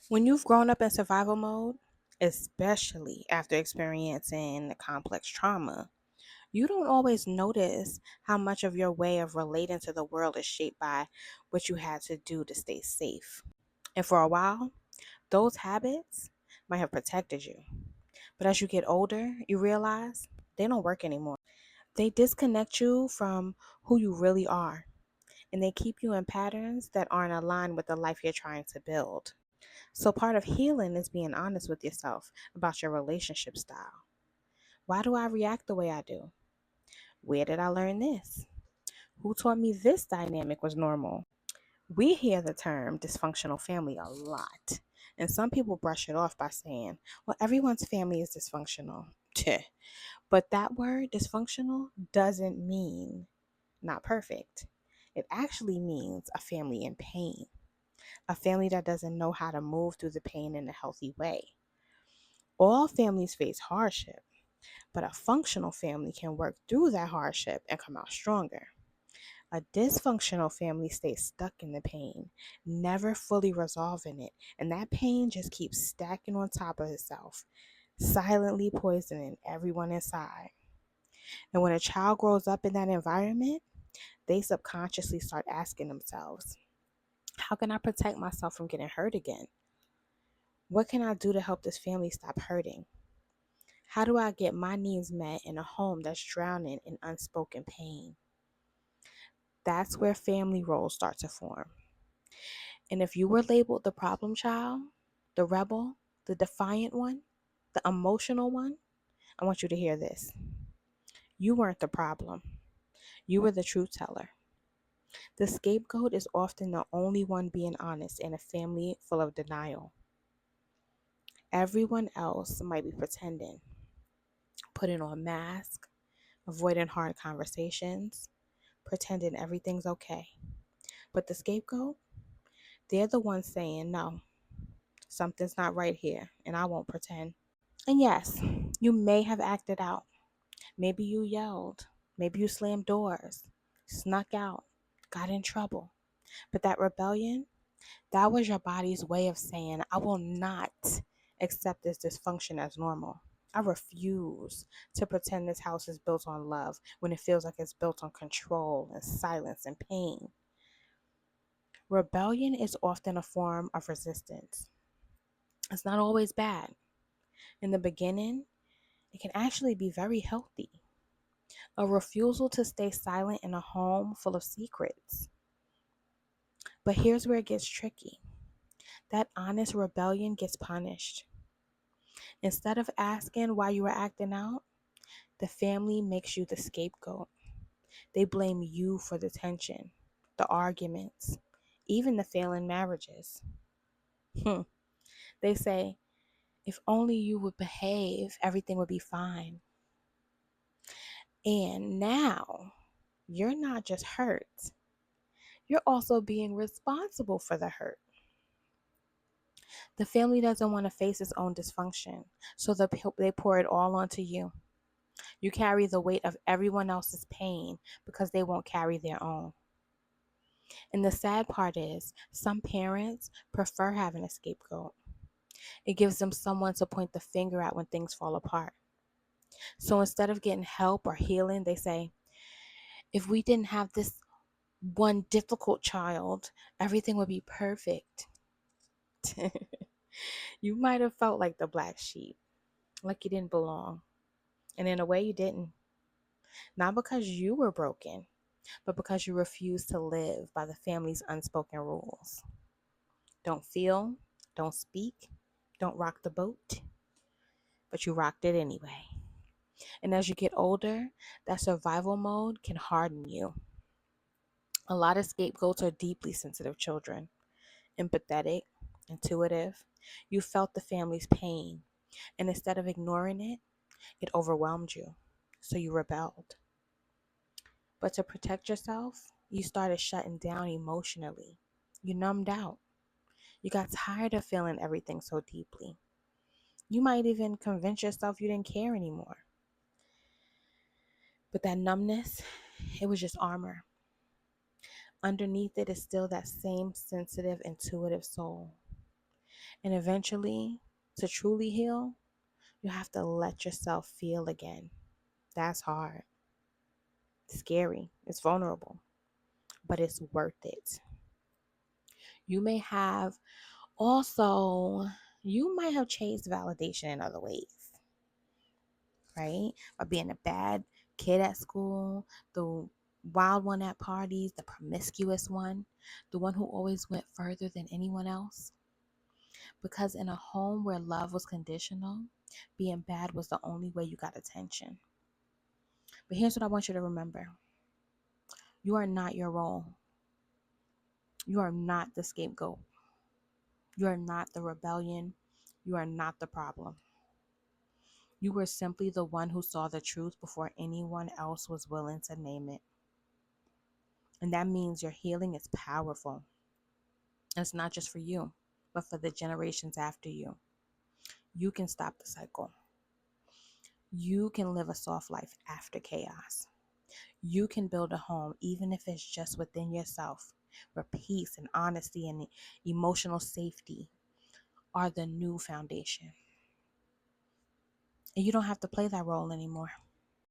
When you've grown up in survival mode, especially after experiencing complex trauma, you don't always notice how much of your way of relating to the world is shaped by what you had to do to stay safe. And for a while, those habits might have protected you. But as you get older, you realize they don't work anymore. They disconnect you from who you really are, and they keep you in patterns that aren't aligned with the life you're trying to build. So, part of healing is being honest with yourself about your relationship style. Why do I react the way I do? Where did I learn this? Who taught me this dynamic was normal? We hear the term dysfunctional family a lot, and some people brush it off by saying, well, everyone's family is dysfunctional. But that word dysfunctional doesn't mean not perfect. It actually means a family in pain, a family that doesn't know how to move through the pain in a healthy way. All families face hardship, but a functional family can work through that hardship and come out stronger. A dysfunctional family stays stuck in the pain, never fully resolving it, and that pain just keeps stacking on top of itself, silently poisoning everyone inside. And when a child grows up in that environment, they subconsciously start asking themselves, how can I protect myself from getting hurt again? What can I do to help this family stop hurting? How do I get my needs met in a home that's drowning in unspoken pain? That's where family roles start to form. And if you were labeled the problem child, the rebel, the defiant one, the emotional one, I want you to hear this. You weren't the problem. You were the truth teller. The scapegoat is often the only one being honest in a family full of denial. Everyone else might be pretending, putting on masks, avoiding hard conversations, pretending everything's okay. But the scapegoat, they're the ones saying, no, something's not right here, and I won't pretend. And yes, you may have acted out. Maybe you yelled. Maybe you slammed doors, snuck out, got in trouble. But that rebellion, that was your body's way of saying, I will not accept this dysfunction as normal. I refuse to pretend this house is built on love when it feels like it's built on control and silence and pain. Rebellion is often a form of resistance. It's not always bad. In the beginning, it can actually be very healthy. A refusal to stay silent in a home full of secrets. But here's where it gets tricky. That honest rebellion gets punished. Instead of asking why you were acting out, the family makes you the scapegoat. They blame you for the tension, the arguments, even the failing marriages. They say, if only you would behave, everything would be fine. And now, you're not just hurt, you're also being responsible for the hurt. The family doesn't want to face its own dysfunction, so they pour it all onto you. You carry the weight of everyone else's pain because they won't carry their own. And the sad part is, some parents prefer having a scapegoat. It gives them someone to point the finger at when things fall apart. So instead of getting help or healing, they say, if we didn't have this one difficult child, everything would be perfect. You might have felt like the black sheep, like you didn't belong. And in a way, you didn't. Not because you were broken, but because you refused to live by the family's unspoken rules. Don't feel, don't speak, don't rock the boat, but you rocked it anyway. And as you get older, that survival mode can harden you. A lot of scapegoats are deeply sensitive children, empathetic, intuitive. You felt the family's pain, and instead of ignoring it, it overwhelmed you. So you rebelled. But to protect yourself, you started shutting down emotionally. You numbed out. You got tired of feeling everything so deeply. You might even convince yourself you didn't care anymore. But that numbness, it was just armor. Underneath it is still that same sensitive, intuitive soul. And eventually, to truly heal, you have to let yourself feel again. That's hard, scary, it's vulnerable, but it's worth it. You may have also, you might have chased validation in other ways, right? By being a bad kid at school, the wild one at parties, the promiscuous one, the one who always went further than anyone else. Because in a home where love was conditional, being bad was the only way you got attention. But here's what I want you to remember: you are not your role. You are not the scapegoat. You are not the rebellion. You are not the problem. You were simply the one who saw the truth before anyone else was willing to name it. And that means your healing is powerful. It's not just for you, but for the generations after you. You can stop the cycle. You can live a soft life after chaos. You can build a home, even if it's just within yourself, where peace and honesty and emotional safety are the new foundation. And you don't have to play that role anymore.